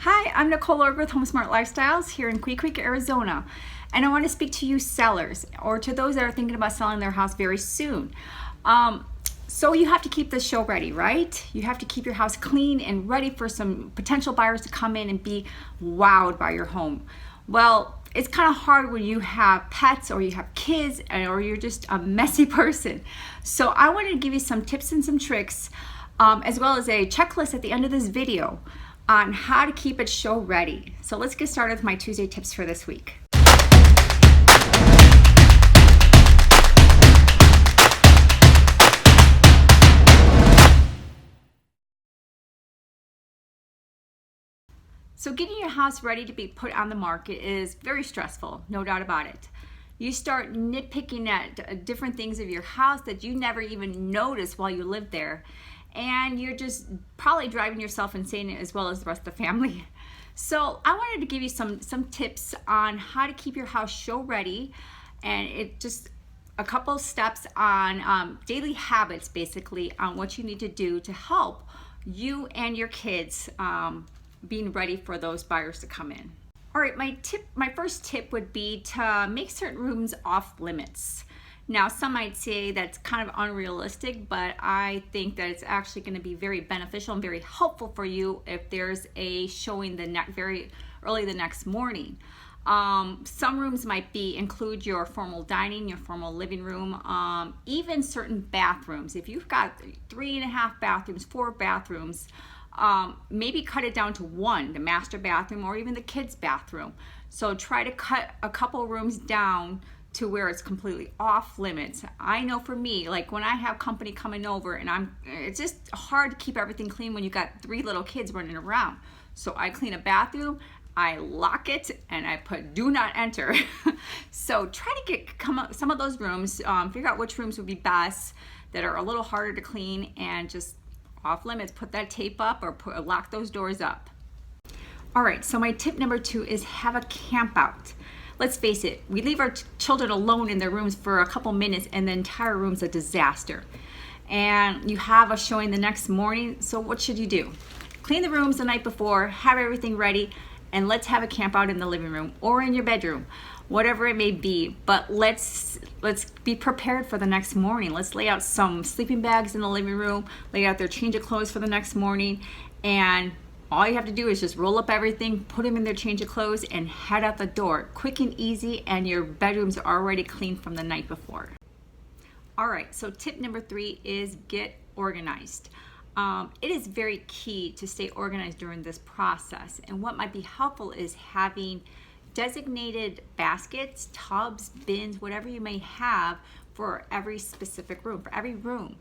Hi, I'm Nicole Lorig with HomeSmart Lifestyles here in Quee Creek, Arizona. And I want to speak to you sellers or to those that are thinking about selling their house very soon. So you have to keep this show ready, right? You have to keep your house clean and ready for some potential buyers to come in and be wowed by your home. Well, it's kind of hard when you have pets or you have kids or you're just a messy person. So I wanted to give you some tips and some tricks as well as a checklist at the end of this video on how to keep it show ready. So let's get started with my Tuesday tips for this week. So getting your house ready to be put on the market is very stressful, no doubt about it. You start nitpicking at different things of your house that you never even noticed while you lived there. And you're just probably driving yourself insane as well as the rest of the family. So I wanted to give you some tips on how to keep your house show ready, and it just a couple steps on daily habits basically on what you need to do to help you and your kids being ready for those buyers to come in. All right, my first tip would be to make certain rooms off limits. Now, some might say that's kind of unrealistic, but I think that it's actually going to be very beneficial and very helpful for you if there's a showing very early the next morning. Some rooms might include your formal dining, your formal living room, even certain bathrooms. If you've got 3.5 bathrooms, 4 bathrooms, maybe cut it down to 1, the master bathroom or even the kids' bathroom. So try to cut a couple rooms down to where it's completely off limits. I know for me, like when I have company coming over and it's just hard to keep everything clean when you got 3 little kids running around. So I clean a bathroom, I lock it, and I put do not enter. So try to get some of those rooms, figure out which rooms would be best that are a little harder to clean and just off limits. Put that tape up or lock those doors up. All right, so my tip number 2 is have a camp out. Let's face it, we leave our children alone in their rooms for a couple minutes and the entire room's a disaster. And you have a showing the next morning, so what should you do? Clean the rooms the night before, have everything ready, and let's have a camp out in the living room or in your bedroom, whatever it may be. But let's be prepared for the next morning. Let's lay out some sleeping bags in the living room, lay out their change of clothes for the next morning, and all you have to do is just roll up everything, put them in their change of clothes, and head out the door. Quick and easy, and your bedroom's already clean from the night before. All right, so tip number 3 is get organized. It is very key to stay organized during this process, and what might be helpful is having designated baskets, tubs, bins, whatever you may have for every specific room, for every room.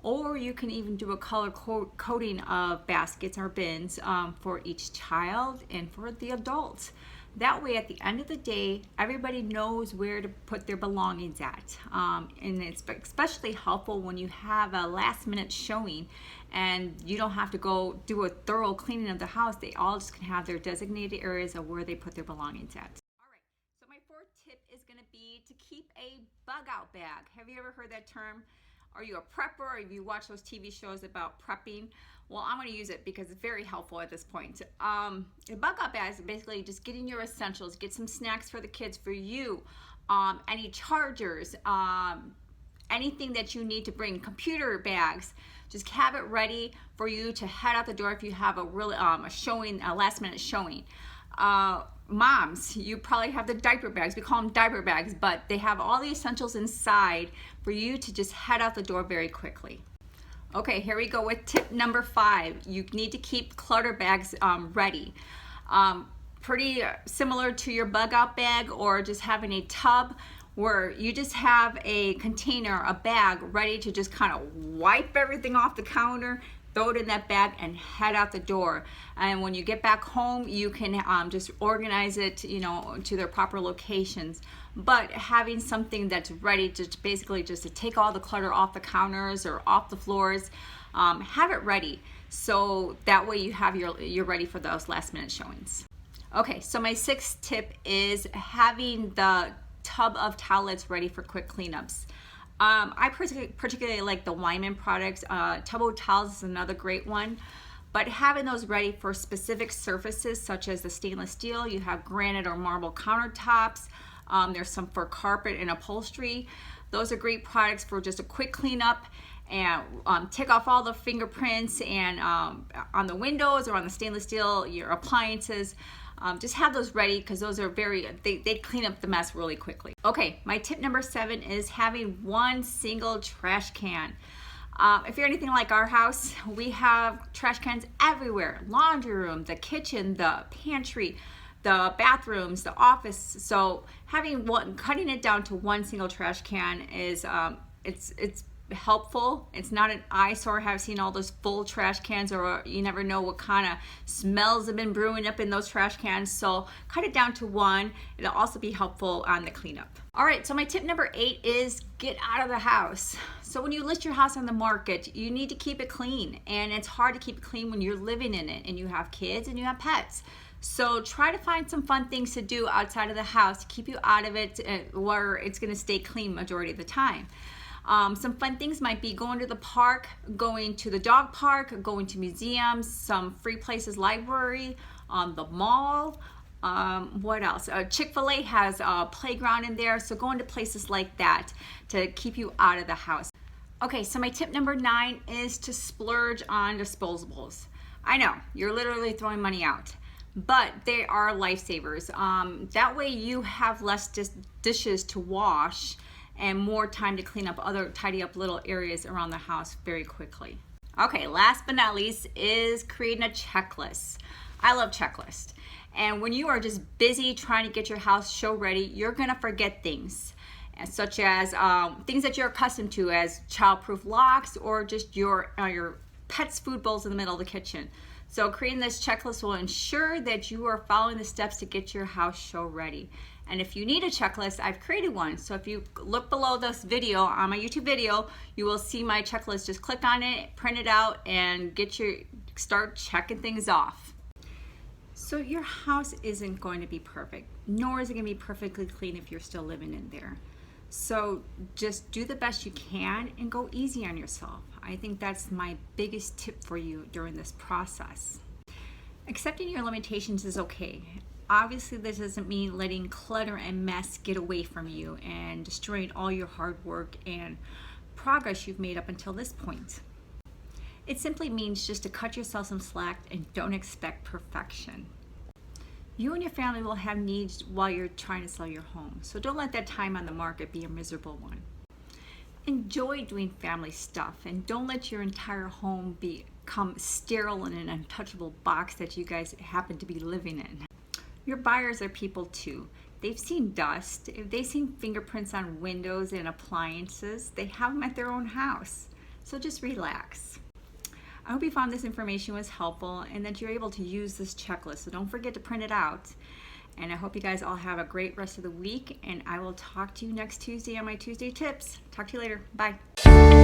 Or you can even do a color coding of baskets or bins for each child and for the adults. That way, at the end of the day, everybody knows where to put their belongings at. And it's especially helpful when you have a last-minute showing and you don't have to go do a thorough cleaning of the house. They all just can have their designated areas of where they put their belongings at. All right, so my 4th tip is going to be to keep a bug-out bag. Have you ever heard that term? Are you a prepper, or have you watched those TV shows about prepping? Well, I'm going to use it because it's very helpful at this point. A bug-out bag is basically just getting your essentials, get some snacks for the kids, for you, any chargers, anything that you need to bring, computer bags. Just have it ready for you to head out the door if you have a last-minute showing. Moms, you probably have the diaper bags. We call them diaper bags, but they have all the essentials inside for you to just head out the door very quickly. Okay, here we go with tip number 5. You need to keep clutter bags ready. Pretty similar to your bug out bag or just having a tub where you just have a container, a bag ready to just kind of wipe everything off the counter, throw it in that bag, and head out the door. And when you get back home, you can just organize it, to their proper locations. But having something that's ready to basically just to take all the clutter off the counters or off the floors, have it ready. So that way you're ready for those last-minute showings. Okay, so my 6th tip is having the tub of towelettes ready for quick cleanups. I particularly like the Wyman products. Tub of Towels is another great one. but having those ready for specific surfaces such as the stainless steel. You have granite or marble countertops. There's some for carpet and upholstery. Those are great products for just a quick cleanup and take off all the fingerprints and on the windows or on the stainless steel, your appliances. Just have those ready because those are they clean up the mess really quickly. Okay, my tip number 7 is having one single trash can. If you're anything like our house, we have trash cans everywhere. Laundry room, the kitchen, the pantry, the bathrooms, the office. So cutting it down to one single trash can is it's helpful. It's not an eyesore. I've seen all those full trash cans, or you never know what kind of smells have been brewing up in those trash cans. So cut it down to one. It'll also be helpful on the cleanup. All right, so my tip number 8 is get out of the house. So when you list your house on the market, you need to keep it clean, and it's hard to keep it clean when you're living in it and you have kids and you have pets. So try to find some fun things to do outside of the house to keep you out of it, where it's going to stay clean majority of the time. Some fun things might be going to the park, going to the dog park, going to museums, some free places, library, the mall. What else? Chick-fil-A has a playground in there, so going to places like that to keep you out of the house. Okay, so my tip number 9 is to splurge on disposables. I know, you're literally throwing money out, but they are lifesavers. That way you have less dishes to wash and more time to tidy up little areas around the house very quickly. Okay, last but not least is creating a checklist. I love checklists. And when you are just busy trying to get your house show ready, you're gonna forget things, such as things that you're accustomed to, as child-proof locks or just your pet's food bowls in the middle of the kitchen. So creating this checklist will ensure that you are following the steps to get your house show ready. And if you need a checklist, I've created one. So if you look below this video, on my YouTube video, you will see my checklist. Just click on it, print it out, and start checking things off. So your house isn't going to be perfect, nor is it going to be perfectly clean if you're still living in there. So just do the best you can and go easy on yourself. I think that's my biggest tip for you during this process. Accepting your limitations is okay. Obviously, this doesn't mean letting clutter and mess get away from you and destroying all your hard work and progress you've made up until this point. It simply means just to cut yourself some slack and don't expect perfection. You and your family will have needs while you're trying to sell your home, so don't let that time on the market be a miserable one. Enjoy doing family stuff, and don't let your entire home become sterile in an untouchable box that you guys happen to be living in. Your buyers are people too. They've seen dust. If they've seen fingerprints on windows and appliances, they have them at their own house. So just relax. I hope you found this information was helpful and that you're able to use this checklist. So don't forget to print it out. And I hope you guys all have a great rest of the week. And I will talk to you next Tuesday on my Tuesday tips. Talk to you later. Bye.